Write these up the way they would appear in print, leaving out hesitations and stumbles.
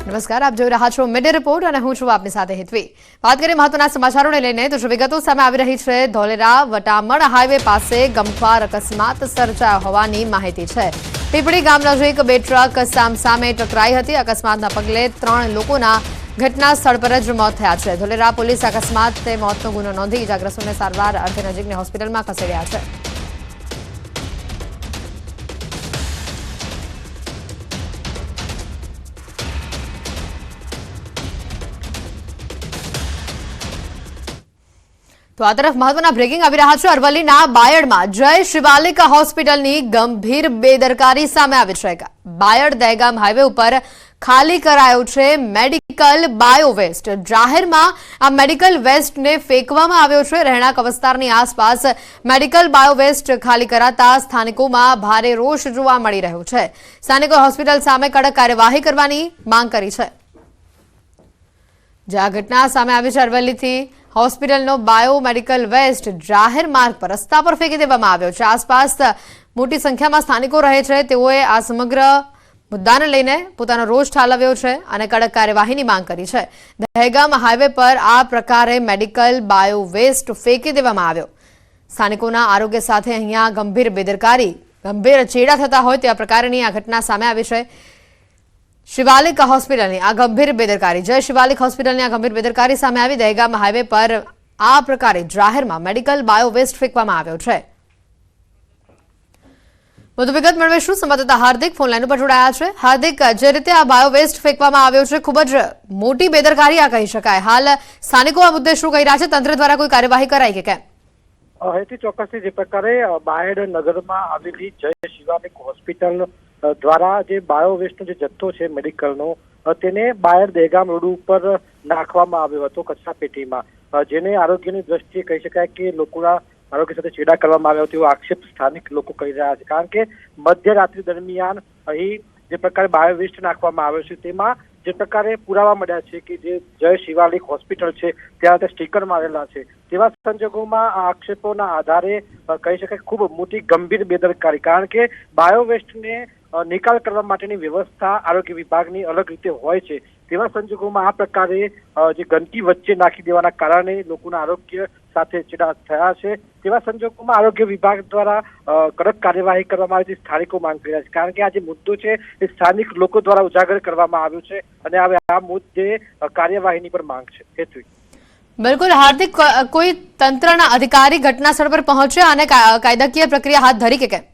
નમસ્કાર, આપ જોઈ રહ્યા છો મિડ રિપોર્ટ અને હું છું આપની સાથે હેતવી। વાત કરીએ મહત્વના સમાચારોને લઈને તો વિગતો સામે આવી રહી છે। ધોલેરા વટામણ હાઈવે પાસે ગમખ્વાર અકસ્માત સર્જાયો હોવાની માહિતી છે। પીપળી ગામ નજીક બે ટ્રક સામસામે ટકરાઈ હતી। અકસ્માતના પગલે 3 લોકોના ઘટના સ્થળ પર જ મોત થયા છે। ધોલેરા પોલીસ અકસ્માતે મોતનો ગુનો નોંધી ઇજાગ્રસ્તોને સારવાર અર્થે નજીકની હોસ્પિટલમાં ખસેડ્યા છે। તો આ તરફ મહત્વના બ્રેકિંગ આવી રહ્યા છે। અરવલ્લીના બાયડમાં જય શિવાલિક હોસ્પિટલની ગંભીર બેદરકારી સામે આવી છે। બાયડ દહેગામ હાઈવે ઉપર ખાલી કરાયો છે મેડિકલ બાયો વેસ્ટ। જાહેરમાં આ મેડિકલ વેસ્ટને ફેંકવામાં આવ્યો છે। રહેણાંક વિસ્તારની આસપાસ મેડિકલ બાયો વેસ્ટ ખાલી કરાતા સ્થાનિકોમાં ભારે રોષ જોવા મળી રહ્યો છે। સ્થાનિકોએ હોસ્પિટલ સામે કડક કાર્યવાહી કરવાની માંગ કરી છે। જે આ ઘટના સામે આવી છે અરવલ્લીથી હોસ્પિટલનો બાયોમેડિકલ વેસ્ટ જાહેર માર્ગ પર રસ્તા પર ફેંકી દેવામાં આવ્યો છે। આસપાસ મોટી સંખ્યામાં સ્થાનિકો રહે છે। તેઓએ આ સમગ્ર મુદ્દાને લઈને પોતાનો રોષ ઠાલવ્યો છે અને કડક કાર્યવાહીની માંગ કરી છે। દહેગામ હાઈવે પર આ પ્રકારે મેડિકલ બાયો વેસ્ટ ફેંકી દેવામાં આવ્યો। સ્થાનિકોના આરોગ્ય સાથે અહીંયા ગંભીર બેદરકારી, ગંભીર ચેડા થતા હોય તે પ્રકારની આ ઘટના સામે આવી છે। શિવાલિક હોસ્પિટલની આ ગંભીર બેદરકારી, જય શિવાલિક હોસ્પિટલની આ ગંભીર બેદરકારી સામે આવી। દહેગામ હાઈવે પર આ પ્રકારે જાહેરમાં મેડિકલ બાયો વેસ્ટ ફેંકવામાં આવ્યો છે। વધુ વિગત મેળવીશું સંવાદદાતા હાર્દિક ફોન લાઈન ઉપર જોડાયા છે। હાર્દિક, જે રીતે આ બાયો વેસ્ટ ફેંકવામાં આવ્યો છે, ખૂબ જ મોટી બેદરકારી આ કહી શકાય। હાલ સ્થાનિકો આ મુદ્દે શું કહી રહ્યા છે? તંત્ર દ્વારા કોઈ કાર્યવાહી કરાઈ કે કેમ? હેતી ચોક્કસથી જે પ્રકારે બાયડ નગરમાં આવેલી જય શિવાલિક હોસ્પિટલ દ્વારા જે બાયો વેસ્ટનો જે જથ્થો છે મેડિકલનો, તેને બાયડ દહેગામ રોડ ઉપર નાખવામાં આવ્યો હતો કચરાપેટીમાં, જેને આરોગ્યની દ્રષ્ટિએ કહી શકાય કે લોકોના આરોગ્ય સાથે છેડા કરવામાં આવ્યો તેવો આક્ષેપ સ્થાનિક લોકો કરી રહ્યા છે। કારણ કે મધ્યરાત્રિ દરમિયાન અહીં જે પ્રકારે બાયો વેસ્ટ નાખવામાં આવ્યો છે તેમાં જે પ્રકારે પુરાવા મળ્યા છે કે જે જય શિવાલિક હોસ્પિટલ છે ત્યાં તે સ્ટીકર મારેલા છે, તેવા સંજોગોમાં આ આક્ષેપોના આધારે કહી શકાય ખૂબ મોટી ગંભીર બેદરકારી। કારણ કે બાયો વેસ્ટને નિકાલ કરવા માટેની વ્યવસ્થા આરોગ્ય વિભાગની અલગ રીતે હોય છે, તેવા સંજોગોમાં આ પ્રકારે જે ગંદકી વચ્ચે નાખી દેવાના કારણે લોકોના આરોગ્ય સાથે ચેડા થયા છે। તેવા સંજોગોમાં આરોગ્ય વિભાગ દ્વારા કડક કાર્યવાહી કરવામાં આવી સ્થાનિકો માંગ કરી રહ્યા છે। કારણ કે આ જે મુદ્દો છે એ સ્થાનિક લોકો દ્વારા ઉજાગર કરવામાં આવ્યો છે અને હવે આ મુદ્દે કાર્યવાહીની પણ માંગ છે। હેતવી, બિલકુલ હાર્દિક, કોઈ તંત્રના અધિકારી ઘટના સ્થળ પર પહોંચ્યા અને કાયદાકીય પ્રક્રિયા હાથ ધરી કે કેમ?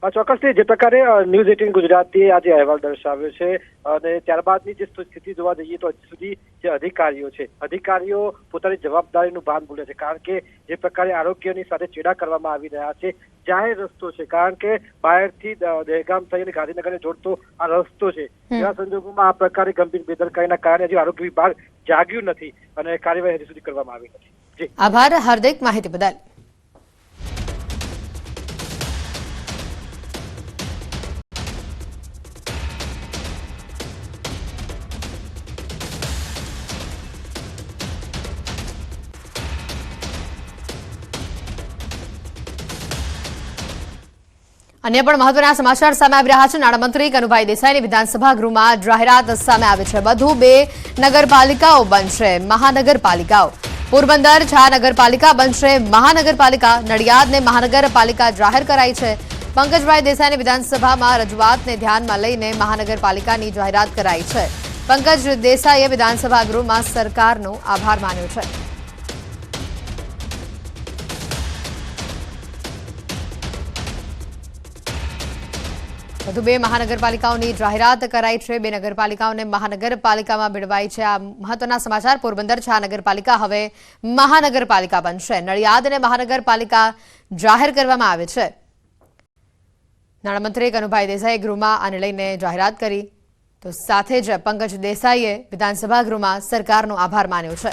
ચોક્કસથી જે પ્રકારે ન્યૂઝ 18 ગુજરાતીએ આજે અહેવાલ દર્શાવ્યો છે અને ત્યારબાદની જે સ્થિતિ જોવા જઈએ તો હજી સુધી જે અધિકારીઓ પોતાની જવાબદારીનું ભાન ભૂલે છે। કારણ કે જે પ્રકારે આરોગ્યની સાથે ચેડા કરવામાં આવી રહ્યા છે, જાહેર રસ્તો છે, કારણ કે બાયડથી દહેગામ થઈ અને ગાંધીનગરને જોડતો આ રસ્તો છે, એવા સંજોગોમાં આ પ્રકારે ગંભીર બેદરકારીના કારણે હજી આરોગ્ય વિભાગ જાગ્યું નથી અને કાર્યવાહી હજી સુધી કરવામાં આવી નથી। આભાર હાર્દિક, માહિતી બદલ। અન્ય પણ મહત્વના સમાચાર સામે આવી રહ્યા છે। નાણામંત્રી કનુભાઈ દેસાઈની વિધાનસભા ગૃહમાં જાહેરાત સામે આવી છે। વધુ 2 નગરપાલિકાઓ બનશે મહાનગરપાલિકાઓ। પોરબંદર નગરપાલિકા બનશે મહાનગરપાલિકા। નડિયાદને મહાનગરપાલિકા જાહેર કરાઈ છે। પંકજભાઈ દેસાઈની વિધાનસભામાં રજૂઆતને ધ્યાનમાં લઈને મહાનગરપાલિકાની જાહેરાત કરાઈ છે। પંકજ દેસાઈએ વિધાનસભા ગૃહમાં સરકારનો આભાર માન્યો છે। વધુ 2 મહાનગરપાલિકાઓની જાહેરાત કરાઈ છે। 2 નગરપાલિકાઓને મહાનગરપાલિકામાં ભેળવાઈ છે। આ મહત્વના સમાચાર। પોરબંદર નગરપાલિકા હવે મહાનગરપાલિકા બનશે। નડિયાદને મહાનગરપાલિકા જાહેર કરવામાં આવે છે। નાણામંત્રી કનુભાઈ દેસાઈએ ગૃહમાં આને લઈને જાહેરાત કરી તો સાથે જ પંકજ દેસાઈએ વિધાનસભા ગૃહમાં સરકારનો આભાર માન્યો છે।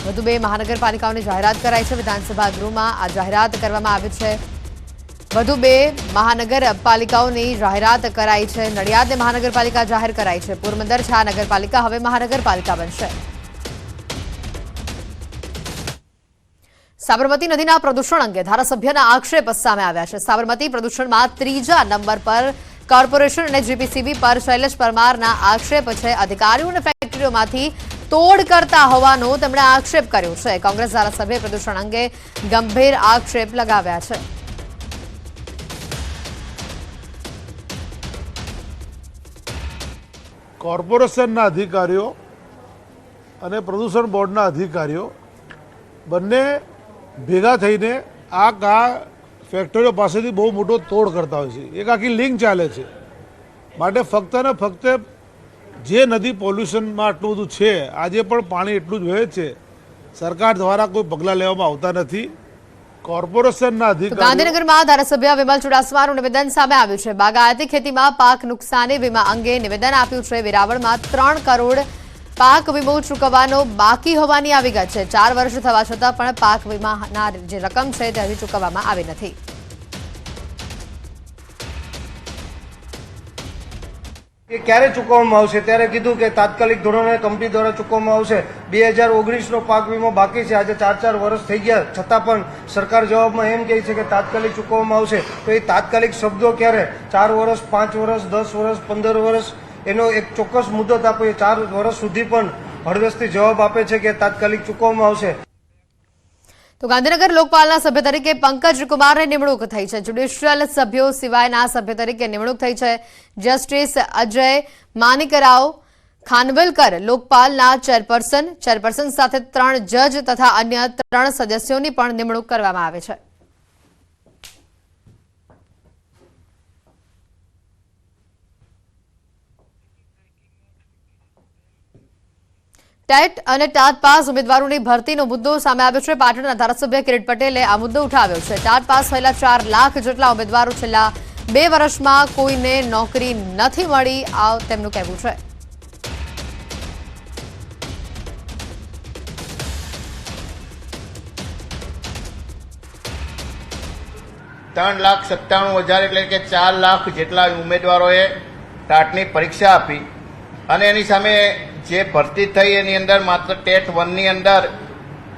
વધુ 2 મહાનગરપાલિકાઓની જાહેરાત કરાઈ છે। વિધાનસભા ગૃહમાં આ જાહેરાત કરવામાં આવી છે। વધુ 2 મહાનગરપાલિકાઓની જાહેરાત કરાઈ છે। નડિયાદને મહાનગરપાલિકા જાહેર કરાઈ છે। પોરબંદર નગરપાલિકા હવે મહાનગરપાલિકા બનશે। સાબરમતી નદીના પ્રદૂષણ અંગે ધારાસભ્યના આક્ષેપ સામે આવ્યા છે। સાબરમતી પ્રદૂષણમાં ત્રીજા નંબર પર કોર્પોરેશન અને જીપીસીબી પર શૈલેષ પરમારના આક્ષેપ છે. અધિકારીઓ અને ફેક્ટરીઓમાંથી તોડ કરતા હોવાનો તેમણે આક્ષેપ કર્યો છે. કોંગ્રેસ ધારાસભ્ય પ્રદૂષણ અંગે ગંભીર આક્ષેપ લગાવ્યા છે. કોર્પોરેશનના અધિકારીઓ અને પ્રદૂષણ બોર્ડના અધિકારીઓ બંને ભેગા થઈને આ ફેક્ટરીઓ પાસેથી બહુ મોટો તોડ કરતા હોય છે. એક આખી લિંક ચાલે છે. માટે ફક્ત ને ફક્ત જે નદી પોલ્યુશનમાં આટલું બધું છે, આજે પણ પાણી એટલું જ વહે છે, સરકાર દ્વારા કોઈ પગલાં લેવામાં આવતા નથી. કોર્પોરેશનના અધિકારીઓ ગાંધીનગરમાં ધારાસભ્ય વિમલ ચુડાસમાનું નિવેદન સામે આવ્યું છે. બાગાયતી ખેતીમાં પાક નુકસાની વીમા અંગે નિવેદન આપ્યું છે. વેરાવળમાં 3 કરોડ પાક વીમો ચૂકવવાનો બાકી હોવાની આ વિગત છે. 4 વર્ષ થવા છતાં પણ પાક વીમાના જે રકમ છે તે હજી ચૂકવવામાં આવી નથી. એ ક્યારે ચૂકવવામાં આવશે ત્યારે કીધું કે તાત્કાલિક ધોરણે કંપની દ્વારા ચૂકવવામાં આવશે. 2019નો પાક વીમો બાકી છે. આજે 4 વર્ષ થઈ ગયા છતાં પણ સરકાર જવાબમાં એમ કહે છે કે તાત્કાલિક ચૂકવવામાં આવશે. તો એ તાત્કાલિક શબ્દો ક્યારે? 4 વર્ષ, 5 વર્ષ, 10 વર્ષ, 15 વર્ષ એનો એક ચોક્કસ મુદત આપો. એ 4 વર્ષ સુધી પણ હળવેશથી જવાબ આપે છે કે તાત્કાલિક ચૂકવવામાં આવશે. તો ગાંધીનગર લોકપાલના સભ્ય તરીકે પંકજ કુમારની નિમણૂક થઈ છે. જ્યુડિશિયલ સભ્યો સિવાયના સભ્ય તરીકે નિમણૂક થઈ છે. જસ્ટિસ અજય માનિકરાવ ખાનવિલકર લોકપાલના ચેરપર્સન સાથે 3 જજ તથા અન્ય 3 સદસ્યોની પણ નિમણૂક કરવામાં આવે છે. ટેટ અને ટાટ પાસ ઉમેદવારોની ભરતીનો મુદ્દો સામે આવ્યો છે. પાટણના ધારાસભ્ય કિરીટ પટેલે આ મુદ્દો ઉઠાવ્યો છે. ટાટ પાસ થયેલા 4 લાખ જેટલા ઉમેદવારો છેલ્લા 2 વર્ષમાં કોઈને નોકરી નથી મળી, આ તેમનું કહેવું છે. $3,97,000 એટલે કે 4 લાખ જેટલા ઉમેદવારોએ ટાટની પરીક્ષા આપી અને એની સામે જે ભરતી થઈ એની અંદર માત્ર ટેટ 1ની અંદર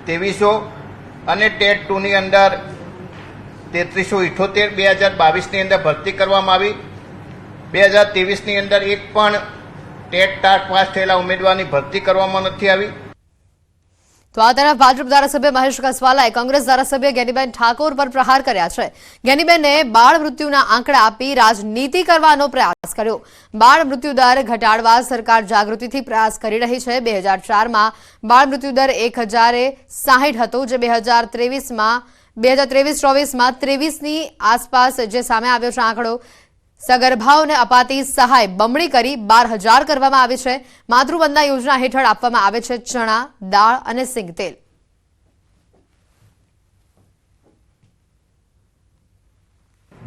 2300 અને ટેટ 2ની અંદર 3378 2022ની અંદર ભરતી કરવામાં આવી. 2023ની અંદર એક પણ ટેટ ટાટ પાસ થયેલા ઉમેદવારની ભરતી કરવામાં નથી આવી. તો આ તરફ ભાજપ ધારાસભ્ય મહેશ કસવાલાએ કોંગ્રેસ ધારાસભ્ય જ્ઞાનીબેન ઠાકોર પર પ્રહાર કર્યા છે. જ્ઞાનીબેને બાળ મૃત્યુના આંકડા આપી રાજનીતિ કરવાનો પ્રયાસ કર્યો. બાળ મૃત્યુદર ઘટાડવા સરકાર જાગૃતિથી પ્રયાસ કરી રહી છે. 2004માં બાળ મૃત્યુદર 1060 હતો, જે 2023-24માં 23ની આસપાસ જે સામે આવ્યો છે આંકડો. સગર્ભાઓને અપાતી સહાય બમણી કરી 12,000 કરવામાં આવી છે. માતૃવંદના યોજના હેઠળ આપવામાં આવે છે ચણા, દાળ અને સિંગ તેલ.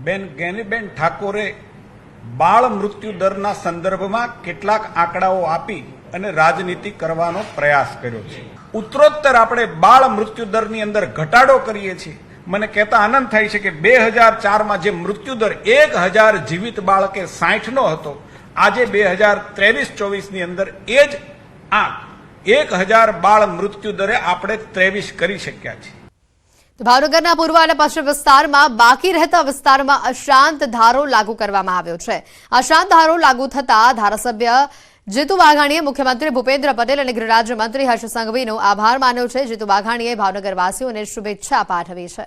બેન જ્ઞાનીબેન ઠાકોરે બાળ મૃત્યુ દરના સંદર્ભમાં કેટલાક આંકડાઓ આપી અને રાજનીતિ કરવાનો પ્રયાસ કર્યો છે. ઉત્તરોત્તર આપણે બાળ મૃત્યુ દરની અંદર ઘટાડો કરીએ છીએ. મને કહેતા આનંદ થાય છે કે 2004માં જે મૃત્યુદર 1000 જીવિત બાળકે 60નો હતો, આજે 2023-24ની અંદર એ જ આંક 1000 બાળ મૃત્યુદરે આપણે 23 કરી શક્યા છીએ. ભાવનગરના પૂર્વ અને પશ્ચિમ વિસ્તારમાં બાકી રહેતા વિસ્તારમાં અશાંત ધારો લાગુ કરવામાં આવ્યો છે. અશાંત ધારો લાગુ થતા ધારાસભ્ય જીતુ વાઘાણીએ મુખ્યમંત્રી ભૂપેન્દ્ર પટેલ અને ગૃહ રાજ્યમંત્રી હર્ષ સંઘવીનો આભાર માન્યો છે. જીતુ વાઘાણીએ ભાવનગરવાસીઓને શુભેચ્છા પાઠવી છે.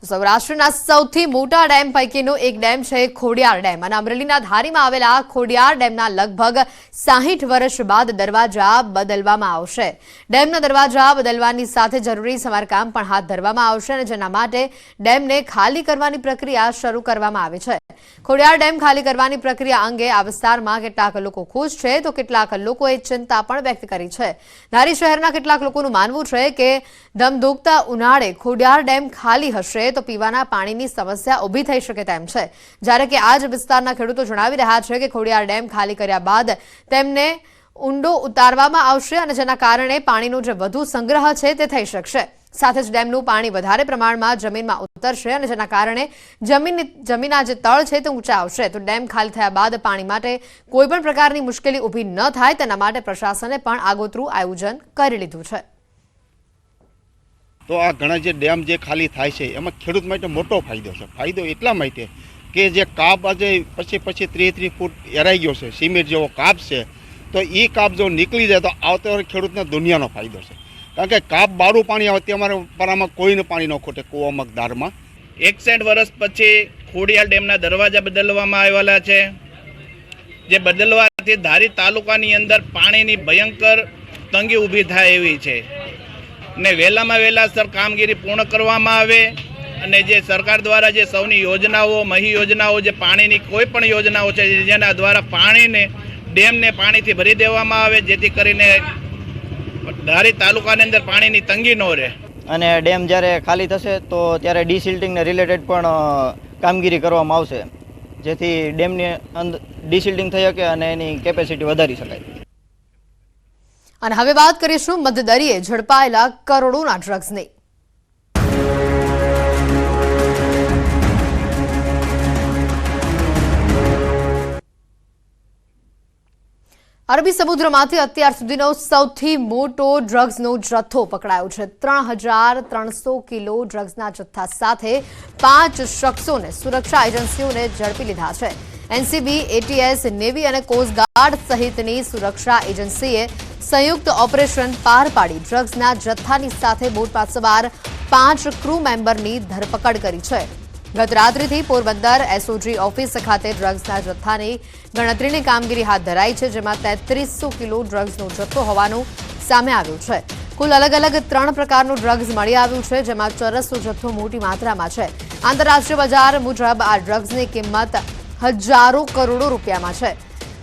તો સૌરાષ્ટ્રના સૌથી મોટા ડેમ પૈકીનો એક ડેમ છે ખોડિયાર ડેમ અને અમરેલીના ધારીમાં આવેલા ખોડિયાર ડેમના લગભગ 60 વર્ષ બાદ દરવાજા બદલવામાં આવશે. ડેમના દરવાજા બદલવાની સાથે જરૂરી સમારકામ પણ હાથ ધરવામાં આવશે અને જેના માટે ડેમને ખાલી કરવાની પ્રક્રિયા શરૂ કરવામાં આવી છે. ખોડિયાર ડેમ ખાલી કરવાની પ્રક્રિયા અંગે આ વિસ્તારમાં કેટલાક લોકો ખુશ છે તો કેટલાક લોકોએ ચિંતા પણ વ્યક્ત કરી છે. ધારી શહેરના કેટલાક લોકોનું માનવું છે કે ધમધોકતા ઉનાળે ખોડિયાર ડેમ ખાલી હશે તો પીવાના પાણીની સમસ્યા ઊભી થઈ શકે તેમ છે. જ્યારે કે આ જ વિસ્તારના ખેડૂતો જણાવી રહ્યા છે કે ખોડિયાર ડેમ ખાલી કર્યા બાદ તેમને ઊંડો ઉતારવામાં આવશે અને જેના કારણે પાણીનો જે વધુ સંગ્રહ છે તે થઈ શકશે. સાથે જ ડેમનું પાણી વધારે પ્રમાણમાં જમીનમાં ઉતરશે અને જેના કારણે જમીનના જે તળ છે તે ઊંચા આવશે. તો ડેમ ખાલી થયા બાદ પાણી માટે કોઈપણ પ્રકારની મુશ્કેલી ઊભી ન થાય તેના માટે પ્રશાસને પણ આગોતરું આયોજન કરી લીધું છે. તો આ ઘણા જે ડેમ જે ખાલી થાય છે એમાં ખેડૂત માટે મોટો ફાયદો છે. ફાયદો એટલા માટે કે જે કાપ આજે પછી 30 ફૂટ એરાઈ ગયો છે, સિમેન્ટ જેવો કાપ છે, તો એ કાપ જો નીકળી જાય તો આવતા વર્ષે ખેડૂતને દુનિયાનો ફાયદો છે. કારણ કે કાપ બારું પાણી આવે તે અમારે પરામાં કોઈને પાણી ન ખોટે કૂવામાં દારમાં. 61 વર્ષ પછી ખોડિયાલ ડેમના દરવાજા બદલવામાં આવેલા છે, જે બદલવાથી ધારી તાલુકાની અંદર પાણીની ભયંકર તંગી ઊભી થાય એવી છે ને વહેલામાં વહેલાસર કામગીરી પૂર્ણ કરવામાં આવે અને જે સરકાર દ્વારા જે સૌની યોજનાઓ મહી યોજનાઓ જે પાણીની કોઈ પણ યોજનાઓ છે જેના દ્વારા પાણીને ડેમને પાણીથી ભરી દેવામાં આવે જેથી કરીને ધારી તાલુકાની અંદર પાણીની તંગી ન રહે. અને ડેમ જ્યારે ખાલી થશે તો ત્યારે ડીસિલ્ટિંગને રિલેટેડ પણ કામગીરી કરવામાં આવશે, જેથી ડેમની અંદર ડીસિલ્ટિંગ થઈ શકે અને એની કેપેસિટી વધારી શકાય. અને હવે વાત કરીશું મધદરીએ ઝડપાયેલા કરોડોના ડ્રગ્સની. અરબી સમુદ્રમાંથી અત્યાર સુધીનો સૌથી મોટો ડ્રગ્સનો જથ્થો પકડાયો છે. 3,300 કિલો ડ્રગ્સના જથ્થા સાથે 5 શખ્સોને સુરક્ષા એજન્સીઓને ઝડપી લીધા છે. એનસીબી, એટીએસ, નેવી અને કોસ્ટગાર્ડ સહિતની સુરક્ષા એજન્સીએ સંયુક્ત ઓપરેશન પાર પાડી ડ્રગ્સના જથ્થાની સાથે બોટમાં સવાર 5 ક્રૂ મેમ્બરની ધરપકડ કરી છે. ગત રાત્રિથી પોરબંદર એસઓજી ઓફિસ ખાતે ડ્રગ્સના જથ્થાની ગણતરીની કામગીરી હાથ ધરાઈ છે, જેમાં 3300 કિલો ડ્રગ્સનો જથ્થો હોવાનું સામે આવ્યું છે. કુલ અલગ અલગ 3 પ્રકારનું ડ્રગ્સ મળી આવ્યું છે, જેમાં ચરસનો જથ્થો મોટી માત્રામાં છે. આંતરરાષ્ટ્રીય બજાર મુજબ આ ડ્રગ્સની કિંમત હજારો કરોડો રૂપિયામાં છે.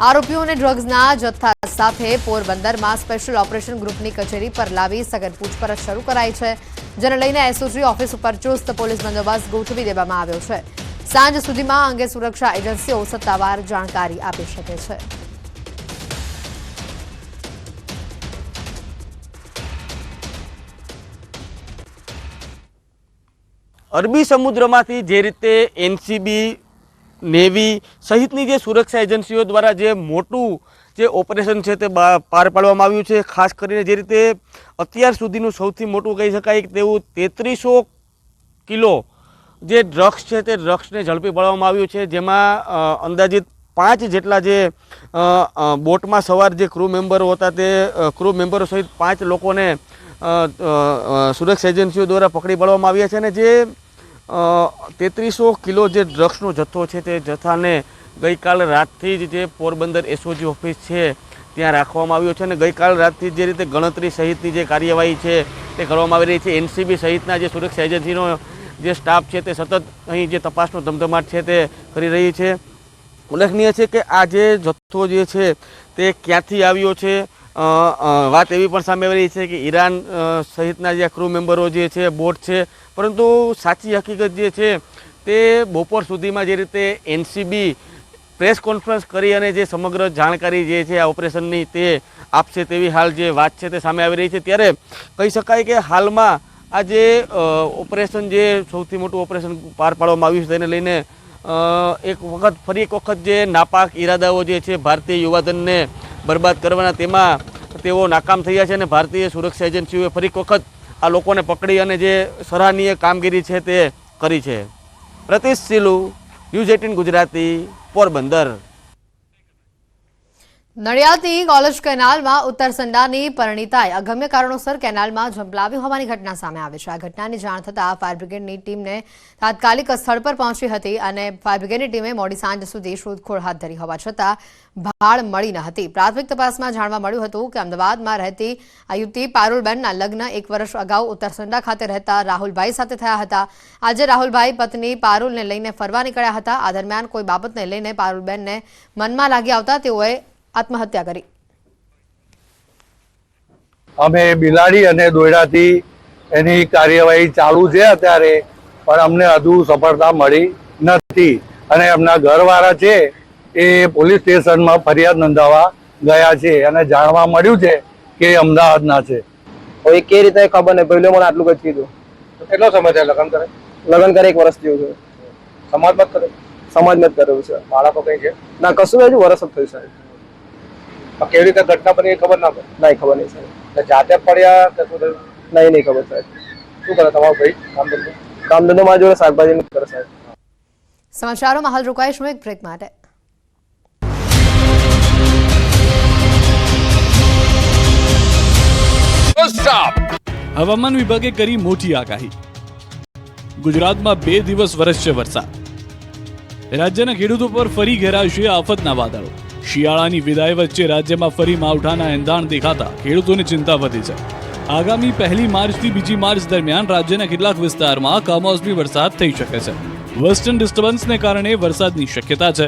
આરોપીઓને ડ્રગ્સના જથ્થા સાથે પોરબંદરમાં સ્પેશિયલ ઓપરેશન ગ્રુપની કચેરી પર લાવી સઘન પૂછપરછ શરૂ કરાઈ છે, જેને લઈને એસઓજી ઓફિસ ઉપર ચુસ્ત પોલીસ બંદોબસ્ત ગોઠવી દેવામાં આવ્યો છે. સાંજ સુધીમાં આ અંગે સુરક્ષા એજન્સીઓ સત્તાવાર જાણકારી આપી શકે છે. અરબી સમુદ્રમાંથી જે રીતે એનસીબી, નેવી સહિતની જે સુરક્ષા એજન્સીઓ દ્વારા જે મોટું જે ઓપરેશન છે તે પાર પાડવામાં આવ્યું છે, ખાસ કરીને જે રીતે અત્યાર સુધીનું સૌથી મોટું કહી શકાય તેવું 3300 કિલો જે ડ્રગ્સ છે તે ડ્રગ્સને ઝડપી પાડવામાં આવ્યું છે, જેમાં અંદાજિત 5 જેટલા જે બોટમાં સવાર જે ક્રૂ મેમ્બરો હતા તે ક્રૂ મેમ્બરો સહિત 5 લોકોને સુરક્ષા એજન્સીઓ દ્વારા પકડી પાડવામાં આવ્યા છે. અને જે 3300 કિલો જે ડ્રગ્સનો જથ્થો છે તે જથ્થાને ગઈકાલ રાતથી જ જે પોરબંદર એસઓજી ઓફિસ છે ત્યાં રાખવામાં આવ્યો છે. અને ગઈકાલ રાતથી જે રીતે ગણતરી સહિતની જે કાર્યવાહી છે તે કરવામાં આવી રહી છે. એનસીબી સહિતના જે સુરક્ષા એજન્સીનો જે સ્ટાફ છે તે સતત અહીં જે તપાસનો ધમધમાટ છે તે કરી રહી છે. ઉલ્લેખનીય છે કે આ જે જથ્થો જે છે તે ક્યાંથી આવ્યો છે, વાત એવી પણ સામે આવી રહી છે કે ઈરાન સહિતના જે ક્રૂ મેમ્બરો જે છે બોટ છે, પરંતુ સાચી હકીકત જે છે તે બપોર સુધીમાં જે રીતે એનસીબી પ્રેસ કોન્ફરન્સ કરી અને જે સમગ્ર જાણકારી જે છે આ ઓપરેશનની તે આપશે તેવી હાલ જે વાત છે તે સામે આવી રહી છે. ત્યારે કહી શકાય કે હાલમાં આ જે ઓપરેશન જે સૌથી મોટું ઓપરેશન પાર પાડવામાં આવ્યું છે તેને લઈને ફરી એક વખત જે નાપાક ઈરાદાઓ જે છે ભારતીય યુવાધનને બરબાદ કરવાના તેમાં તેઓ નાકામ થયા છે. અને ભારતીય સુરક્ષા એજન્સીઓએ ફરી એક વખત આ લોકોને પકડી અને જે સરાહનીય કામગીરી છે તે કરી છે. પ્રતિશ સિલુ, ન્યૂઝ 18 ગુજરાતી, પોરબંદર. નડિયાદની કોલેજ કેનાલમાં ઉત્તર સંડાની પરિણીતાએ અગમ્ય કારણોસર કેનાલમાં ઝંપલાવી હોવાની ઘટના સામે આવી છે. આ ઘટનાની જાણ થતાં ફાયર બ્રિગેડની ટીમને તાત્કાલિક સ્થળ પર પહોંચી હતી અને ફાયર બ્રિગેડની ટીમે મોડી સાંજ સુધી શોધખોળ હાથ ધરી હોવા છતાં ભાળ મળી ન હતી. પ્રાથમિક તપાસમાં જાણવા મળ્યું હતું કે અમદાવાદમાં રહેતી આ યુવતી પારુલબેનના લગ્ન 1 વર્ષ અગાઉ ઉત્તરસંડા ખાતે રહેતા રાહુલભાઈ સાથે થયા હતા. આજે રાહુલભાઈ પત્ની પારુલને લઈને ફરવા નીકળ્યા હતા. આ દરમિયાન કોઈ બાબતને લઈને પારુલબેનને મનમાં લાગી આવતા તેઓએ આત્મહત્યા કરી. અમે બિલાડી અને દોયડાથી એની કાર્યવાહી ચાલુ છે અત્યારે, પણ અમને હજુ સફળતા મળી નથી. અને એમના ઘરવાળા છે એ પોલીસ સ્ટેશનમાં ફરિયાદ નોંધાવવા ગયા છે અને જાણવા મળ્યું છે કે અમદાવાદના છે. હવે કે રીતે ખબર નહીં, પહેલે મને આટલું જ કીધું. કેટલો સમય થયો લગ્ન કરે? લગ્ન કરે 1 વર્ષ થયું છે. સમાજમાં કરે? સમાજમાં જ કરેલું છે. બાળકો કઈ છે? ના, કશું હજુ વર્ષ જ થયું સાહેબ. કેવી રીતે ઘટના બની ખબર ના પડે? નહીં ખબર નહીં સાહેબ. જાતે પડ્યા કે શું થયું? નહીં ખબર સાહેબ. શું કરે તમારો ભાઈ કામ ધંધો મારી જોડે શાકભાજી કરે સાહેબ. સમાચારોમાં હાલ રોકાઈશું એક બ્રેક માટે. હવામાન વિભાગે કરી મોટી આગાહી. ગુજરાતમાં 2 દિવસ વરસશે વરસાદ. રાજ્યના ખેડૂતો પર ફરી ઘેરાશે આફતના વાદળો. શિયાળાની વિદાય વચ્ચે રાજ્યમાં ફરી માવઠાના એંધાણ દેખાતા ખેડૂતોની ચિંતા વધી છે. આગામી 1 માર્ચથી 2 માર્ચ દરમિયાન રાજ્યના કેટલાક વિસ્તારમાં કમોસમી વરસાદ થઈ શકે છે. વેસ્ટર્ન ડિસ્ટર્બન્સને કારણે વરસાદની શક્યતા છે.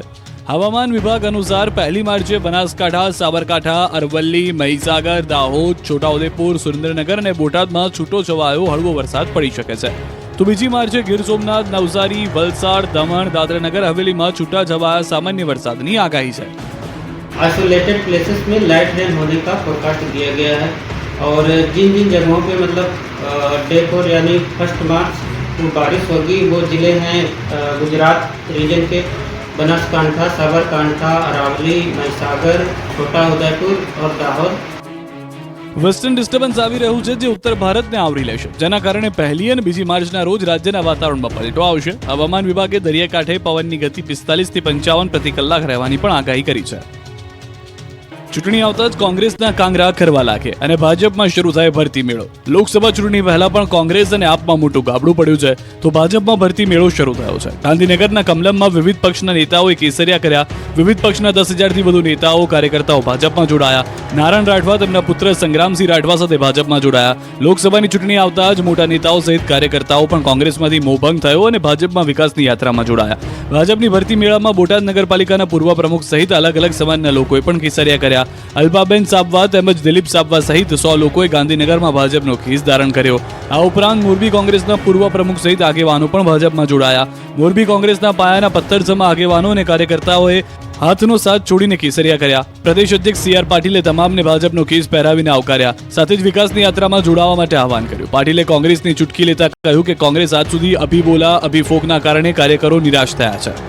હવામાન વિભાગ અનુસાર 1 માર્ચે બનાસકાંઠા, સાબરકાંઠા, અરવલ્લી, મહીસાગર, દાહોદ, છોટાઉદેપુર, સુરેન્દ્રનગર અને બોટાદમાં છૂટો છવાયો હળવો વરસાદ પડી શકે છે. તો 2 માર્ચે ગીર સોમનાથ, નવસારી, વલસાડ, દમણ, દાદરાનગર હવેલીમાં છૂટા છવાયા સામાન્ય વરસાદની આગાહી છે. आइसोलेटेड प्लेसेस में लाइट रेन होने का फोरकास्ट दिया गया है और जिन जिन जगहों पे मतलब डे 4 यानी 1 मार्च को बारिश होगी वो ज़िले हैं गुजरात रीजन के बनासकांठा, साबरकांठा, अरावली, महीसागर, छोटा उदयपुर और दाहोद. વેસ્ટર્ન ડિસ્ટર્બન્સ આવી રહ્યું છે જે ઉત્તર ભારતને આવરી લેશે, જેના કારણે 1 અને 2 માર્ચના રોજ રાજ્યના વાતાવરણમાં પલટો આવશે. હવામાન વિભાગે દરિયાકાંઠે પવનની ગતિ 45 થી 55 પ્રતિ કલાક રહેવાની પણ આગાહી કરી છે. ચૂંટણી આવતા જ કોંગ્રેસના કાંગરા ખરવા લાગે અને ભાજપમાં શરૂ થાય ભરતી મેળો. લોકસભા ચૂંટણી પહેલા પણ કોંગ્રેસ અને આપમાં મોટું ગાબડું પડ્યું છે, તો ભાજપમાં ભરતી મેળો શરૂ થયો છે. ગાંધીનગરના કમલમમાં વિવિધ પક્ષના નેતાઓએ કેસરિયા કર્યા. વિવિધ પક્ષના 10,000થી વધુ નેતાઓ કાર્યકર્તાઓ ભાજપમાં જોડાયા. નારાયણ રાઠવા તેમના પુત્ર સંગ્રામસિંહ રાઠવા સાથે ભાજપમાં જોડાયા. લોકસભાની ચૂંટણી આવતા જ મોટા નેતાઓ સહિત કાર્યકર્તાઓ પણ કોંગ્રેસમાંથી મોભંગ થયો અને ભાજપમાં વિકાસની યાત્રામાં જોડાયા. ભાજપની ભરતી મેળામાં બોટાદ નગરપાલિકાના પૂર્વ પ્રમુખ સહિત અલગ અલગ સમાજના લોકોએ પણ કેસરિયા કર્યા. અલ્પાબેન સાબવા તેમજ દિલીપ સાબવા સહિત 100 લોકોએ ગાંધીનગરમાં ભાજપનો ખીસ ધારણ કર્યો. આ ઉપરાંત મોરબી કોંગ્રેસના પૂર્વ પ્રમુખ સહિત આગેવાનો પણ ભાજપમાં જોડાયા. મોરબી કોંગ્રેસના પાયાના પથ્થર સમા આગેવાનો અને કાર્યકર્તાઓએ હાથનો સાથ છોડીને કેસરિયા કર્યા. પ્રદેશ અધ્યક્ષ CR પાટીલે તમામને ભાજપનો કેસ પહેરાવીને આવકાર્યા. સાથે જ વિકાસની યાત્રામાં જોડાવા માટે આહવાન કર્યું. પાટીલે કોંગ્રેસની ચૂટકી લેતા કહ્યું કે કોંગ્રેસ આજ સુધી અભિબોલા અભિફોકના કારણે કાર્યકરો નિરાશ થયા છે.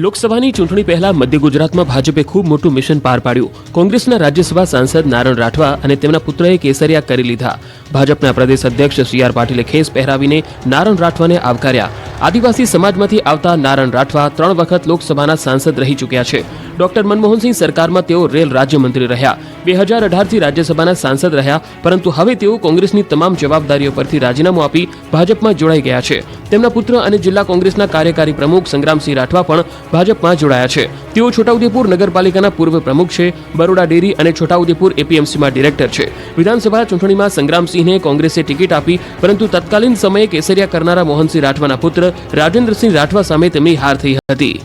લોકસભાની ચૂંટણી પહેલા મધ્ય ગુજરાતમાં ભાજપે ખૂબ મોટું મિશન પાર પાડ્યું. કોંગ્રેસના રાજ્યસભા સાંસદ નારાયણ રાઠવા અને તેમના પુત્રએ કેસરિયા કરી લીધા. ભાજપના પ્રદેશ અધ્યક્ષ CR પાટીલે ખેસ પહેરાવીને નારાયણ રાઠવાને આવકાર્યા. આદિવાસી સમાજમાંથી આવતા નારાયણ રાઠવા 3 વખત લોકસભાના સાંસદ રહી ચૂક્યા છે. ડોક્ટર મનમોહનસિંહ સરકારમાં તેઓ રેલ રાજ્યમંત્રી રહ્યા. 2018થી રાજ્યસભાના સાંસદ રહ્યા, પરંતુ હવે તેઓ કોંગ્રેસની તમામ જવાબદારીઓ પરથી રાજીનામું આપી ભાજપમાં જોડાઈ ગયા છે. તેમના પુત્ર અને જિલ્લા કોંગ્રેસના કાર્યકારી પ્રમુખ સંગ્રામસિંહ રાઠવા પણ ભાજપમાં જોડાયા છે. તેઓ છોટાઉદેપુર નગરપાલિકાના પૂર્વ પ્રમુખ છે. બરોડા ડેરી અને છોટાઉદેપુર APMCમાં ડિરેક્ટર છે. વિધાનસભા ચૂંટણીમાં સંગ્રામસિંહને કોંગ્રેસે ટિકિટ આપી, પરંતુ તત્કાલીન સમયે કેસરિયા કરનારા મોહનસિંહ રાઠવાના પુત્ર રાજેન્દ્રસિંહ રાઠવા સામે તેમની હાર થઈ હતી.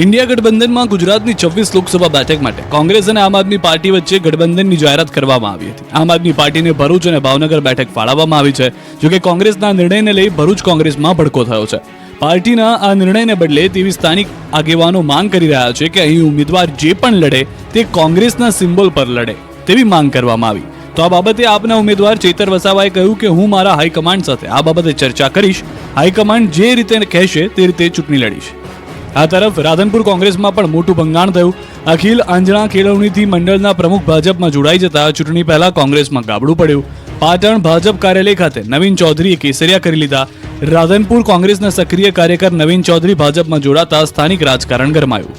ઇન્ડિયા ગઠબંધનમાં ગુજરાતની 26 લોકસભા બેઠક માટે કોંગ્રેસ અને આમ આદમી પાર્ટી વચ્ચે ગઠબંધનની જાહેરાત કરવામાં આવી હતી. આમ આદમી પાર્ટીને ભરૂચ અને ભાવનગર બેઠક ફાળવવામાં આવી છે. જોકે કોંગ્રેસના નિર્ણયને લઈ ભરૂચ કોંગ્રેસમાં ભડકો થયો છે. પાર્ટીના આ નિર્ણયને બદલે તેવી સ્થાનિક આગેવાનો માંગ કરી રહ્યા છે કે અહીં ઉમેદવાર જે પણ લડે તે કોંગ્રેસના સિમ્બોલ પર લડે તેવી માંગ કરવામાં આવી. તો આ બાબતે આપના ઉમેદવાર ચેતર વસાવાએ કહ્યું કે હું મારા હાઈકમાન્ડ સાથે આ બાબતે ચર્ચા કરીશ. હાઈકમાન્ડ જે રીતે કહેશે તે રીતે ચૂંટણી લડીશ. આ તરફ રાધનપુર કોંગ્રેસમાં પણ મોટું ભંગાણ થયું. અખિલ આંજણા કેળવણીથી મંડળના પ્રમુખ ભાજપમાં જોડાઈ જતા ચૂંટણી પહેલા કોંગ્રેસમાં ગાબડું પડ્યું. પાટણ ભાજપ કાર્યાલય ખાતે નવીન ચૌધરીએ કેસરિયા કરી લીધા. રાધનપુર કોંગ્રેસના સક્રિય કાર્યકર નવીન ચૌધરી ભાજપમાં જોડાતા સ્થાનિક રાજકારણ ગરમાયું.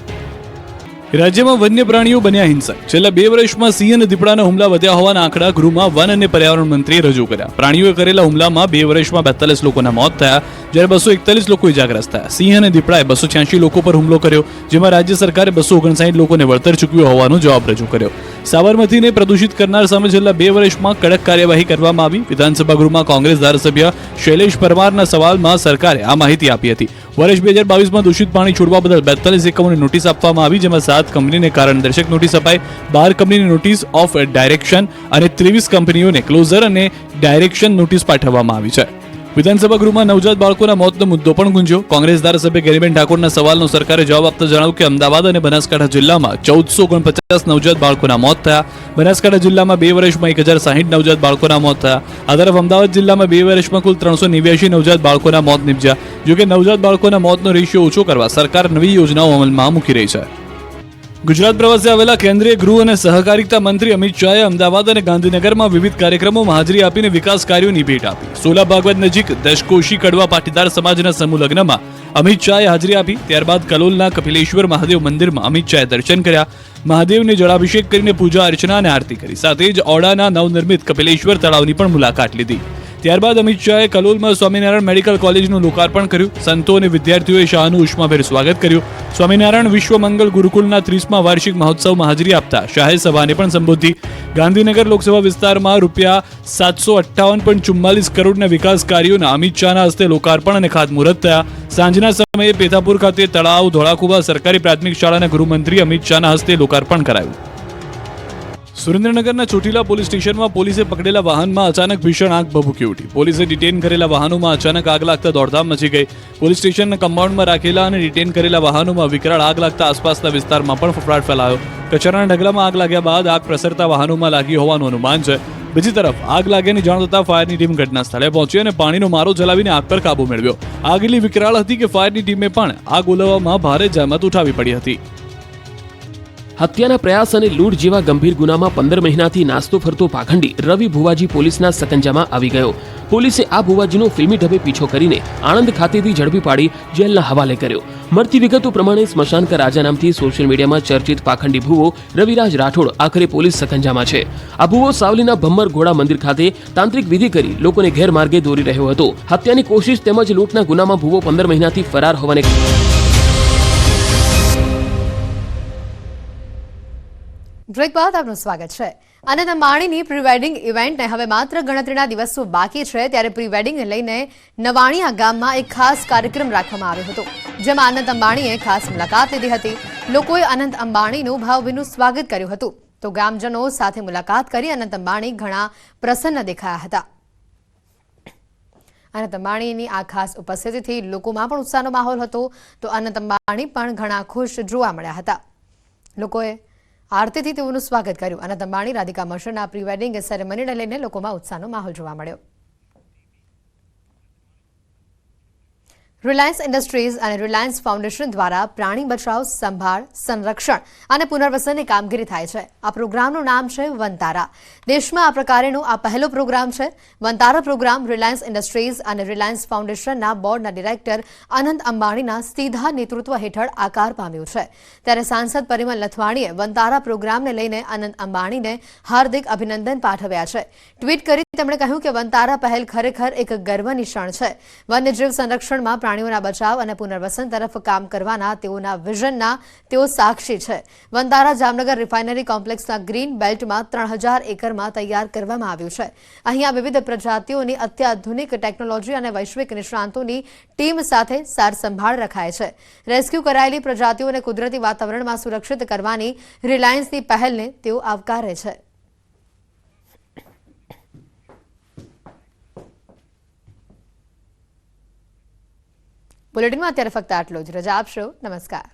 રાજ્યમાં વન્ય પ્રાણીઓ બન્યા હિંસક. છેલ્લા 2 વર્ષમાં સિંહ અને દીપડાના હુમલા વધ્યા હોવાના આંકડા ગૃહમાં વન અને પર્યાવરણ મંત્રીએ રજૂ કર્યા. પ્રાણીઓએ કરેલા હુમલામાં 2 વર્ષમાં 42 લોકોના મોત થયા, જ્યારે 241 લોકો ઇજાગ્રસ્ત થયા. સિંહ અને દીપડાએ 286 લોકો પર હુમલો કર્યો, જેમાં રાજ્ય સરકારે 259 લોકોને વળતર ચૂકવ્યો હોવાનો જવાબ રજૂ કર્યો. સાબરમતીને પ્રદૂષિત કરનાર સામે છેલ્લા 2 વર્ષમાં કડક કાર્યવાહી કરવામાં આવી. વિધાનસભા ગૃહમાં કોંગ્રેસ ધારાસભ્ય શૈલેષ પરમારના સવાલમાં સરકારે આ માહિતી આપી હતી. વર્ષ 2022માં દૂષિત પાણી છોડવા બદલ 42 એકમોને નોટિસ આપવામાં આવી, જેમાં 7 કંપનીને કારણદર્શક નોટિસ અપાઈ, 12 કંપનીને નોટિસ ઓફ ડાયરેક્શન અને 23 કંપનીઓને ક્લોઝર અને ડાયરેક્શન નોટિસ પાઠવવામાં આવી છે. વિધાનસભા ગૃહમાં નવજાત બાળકોના મોતનો મુદ્દો પણ ગુંજ્યો. કોંગ્રેસ ધારાસભ્ય ગેનીબેન ઠાકોરના સવાલનો સરકારે જવાબ આપતા જણાવ્યું કે અમદાવાદ અને બનાસકાંઠા જિલ્લામાં 1449 નવજાત બાળકોના મોત થયા. બનાસકાંઠા જિલ્લામાં 2 વર્ષમાં 1060 નવજાત બાળકોના મોત થયા. આ તરફ અમદાવાદ જિલ્લામાં 2 વર્ષમાં કુલ 389 નવજાત બાળકોના મોત નિપજ્યા. જોકે નવજાત બાળકોના મોતનો રેશિયો ઓછો કરવા સરકાર નવી યોજનાઓ અમલમાં મૂકી રહી છે. ગુજરાત પ્રવાસે આવેલા કેન્દ્રીય ગૃહ અને સહકારિતા મંત્રી અમિત શાહે અમદાવાદ અને ગાંધીનગરમાં વિવિધ કાર્યક્રમોમાં હાજરી આપીને વિકાસ કાર્યોની ભેટ આપી. સોલા ભાગવત નજીક દશકોશી કડવા પાટીદાર સમાજના સમૂહ લગ્નમાં અમિત શાહે હાજરી આપી. ત્યારબાદ કલોલના કપિલેશ્વર મહાદેવ મંદિરમાં અમિત શાહે દર્શન કર્યા. મહાદેવને જળાભિષેક કરીને પૂજા અર્ચના અને આરતી કરી. સાથે જ ઓડાના નવનિર્મિત કપિલેશ્વર તળાવની પણ મુલાકાત લીધી. ત્યારબાદ અમિત શાહે કલોલમાં સ્વામિનારાયણ મેડિકલ કોલેજનું લોકાર્પણ કર્યું. સંતો અને વિદ્યાર્થીઓએ શાહનું ઉષ્માભેર સ્વાગત કર્યું. સ્વામિનારાયણ વિશ્વ મંગલ ગુરુકુલના 30મા વાર્ષિક મહોત્સવમાં હાજરી આપતા શાહે સભાને પણ સંબોધી. ગાંધીનગર લોકસભા વિસ્તારમાં ₹758.44 કરોડના વિકાસ કાર્યોના અમિત શાહના હસ્તે લોકાર્પણ અને ખાતમુહૂર્ત થયા. સાંજના સમયે પેથાપુર ખાતે તળાવ, ધોળાકુબા સરકારી પ્રાથમિક શાળાના ગૃહમંત્રી અમિત શાહના હસ્તે લોકાર્પણ કરાયું. સુરેન્દ્રનગરના ચોટીલા પોલીસ સ્ટેશનમાં પોલીસે પકડેલા વાહનમાં અચાનક ભીષણ આગ ભભૂકી ઉઠી. પોલીસે ડિટેન કરેલા વાહનોમાં અચાનક આગ લાગતા દોડધામ મચી ગઈ. પોલીસ સ્ટેશનના કમ્પાઉન્ડમાં રાખેલા અને ડિટેન કરેલા વાહનોમાં વિકરાળ આગ લાગતા આસપાસના વિસ્તારમાં પણ ફફડાટ ફેલાયો. કચરાના ઢગલામાં આગ લાગ્યા બાદ આગ પ્રસરતા વાહનોમાં લાગી હોવાનું અનુમાન છે. બીજી તરફ આગ લાગ્યાની જાણ થતાં ફાયરની ટીમ ઘટના સ્થળે પહોંચી અને પાણીનો મારો ચલાવીને આગ પર કાબુ મેળવ્યો. આગ એટલી વિકરાળ હતી કે ફાયરની ટીમે પણ આગ ઓલવવામાં ભારે જહેમત ઉઠાવવી પડી હતી. હત્યાના પ્રયાસ અને લૂંટ જેવા ગંભીર ગુનામાં 15 મહિનાથી નાસ્તો ફરતો પાખંડી રવિ ભુવાજી પોલીસના સકંજામાં આવી ગયો. પોલીસે આ ભુવાજીનો ફિલ્મી ઢબે પીછો કરીને આણંદ ખાતેથી ઝડપી પાડી જેલના હવાલે કર્યો. મળતી વિગતો પ્રમાણે સ્મશાન કા રાજા નામથી સોશિયલ મીડિયામાં ચર્ચિત પાખંડી ભુવો રવિરાજ રાઠોડ આખરે પોલીસ સકંજામાં છે. આ ભુવો સાવલીના ભમ્મર ઘોડા મંદિર ખાતે તાંત્રિક વિધિ કરી લોકોને ગેરમાર્ગે દોરી રહ્યો હતો. હત્યાની કોશિશ તેમજ લૂંટના ગુનામાં ભુવો 15 મહિનાથી ફરાર હોવાને બ્રેક બાદ આપનું સ્વાગત છે. અનંત અંબાણીની પ્રી વેડિંગ ઇવેન્ટને હવે માત્ર ગણતરીના દિવસો બાકી છે ત્યારે પ્રી વેડિંગને લઈને નવાણીયા ગામમાં એક ખાસ કાર્યક્રમ રાખવામાં આવ્યો હતો, જેમાં અનંત અંબાણીએ ખાસ મુલાકાત લીધી હતી. લોકોએ અનંત અંબાણીનું ભાવભીનું સ્વાગત કર્યું હતું. તો ગ્રામજનો સાથે મુલાકાત કરી અનંત અંબાણી ઘણા પ્રસન્ન દેખાયા હતા. અનંત અંબાણીની આ ખાસ ઉપસ્થિતિથી લોકોમાં પણ ઉત્સાહનો માહોલ હતો. તો અનંત અંબાણી પણ ઘણા ખુશ જોવા મળ્યા હતા. લોકોએ આરતીથી તેઓનું સ્વાગત કર્યું. અનંત અંબાણી રાધિકા મર્ચન્ટના પ્રી વેડિંગ સેરેમનીને લઈને લોકોમાં ઉત્સાહનો માહોલ જોવા મળ્યો. રિલાયન્સ ઇન્ડસ્ટ્રીઝ અને રિલાયન્સ ફાઉન્ડેશન દ્વારા પ્રાણી બચાવ, સંભાળ, સંરક્ષણ અને પુનર્વસનની કામગીરી થાય છે. આ પ્રોગ્રામનું નામ છે વનતારા. દેશમાં આ પ્રકારેનો આ પહેલો પ્રોગ્રામ છે. વનતારા પ્રોગ્રામ રિલાયન્સ ઇન્ડસ્ટ્રીઝ અને રિલાયન્સ ફાઉન્ડેશનના બોર્ડના ડિરેક્ટર અનંત અંબાણીના સીધા નેતૃત્વ હેઠળ આકાર પામ્યું છે. ત્યારે સાંસદ પરિમલ નથવાણીએ વનતારા પ્રોગ્રામને લઈને અનંત અંબાણીને હાર્દિક અભિનંદન પાઠવ્યા છે. ટ્વીટ કરી તેમણે કહ્યું કે વનતારા પહેલ ખરેખર એક ગર્વની ક્ષણ છે. વન્યજીવ સંરક્ષણમાં પ્રાણીઓના બચાવ અને પુનર્વસન તરફ કામ કરવાના તેઓના વિઝનના તેઓ સાક્ષી છે. વનતારા જામનગર રિફાઇનરી કોમ્પ્લેક્સના ગ્રીન બેલ્ટમાં 3000 એકરમાં તૈયાર કરવામાં આવ્યું છે. અહીંયા વિવિધ પ્રજાતિઓની અત્યાધુનિક ટેકનોલોજી અને વૈશ્વિક નિષ્ણાંતોની ટીમ સાથે સાર સંભાળ રખાય છે. રેસ્ક્યુ કરાયેલી પ્રજાતિઓને કુદરતી વાતાવરણમાં સુરક્ષિત કરવાની રિલાયન્સની પહેલને તેઓ આવકારે છે. બુલેટિનમાં અત્યારે ફક્ત આટલું જ. રજા આપશો. નમસ્કાર.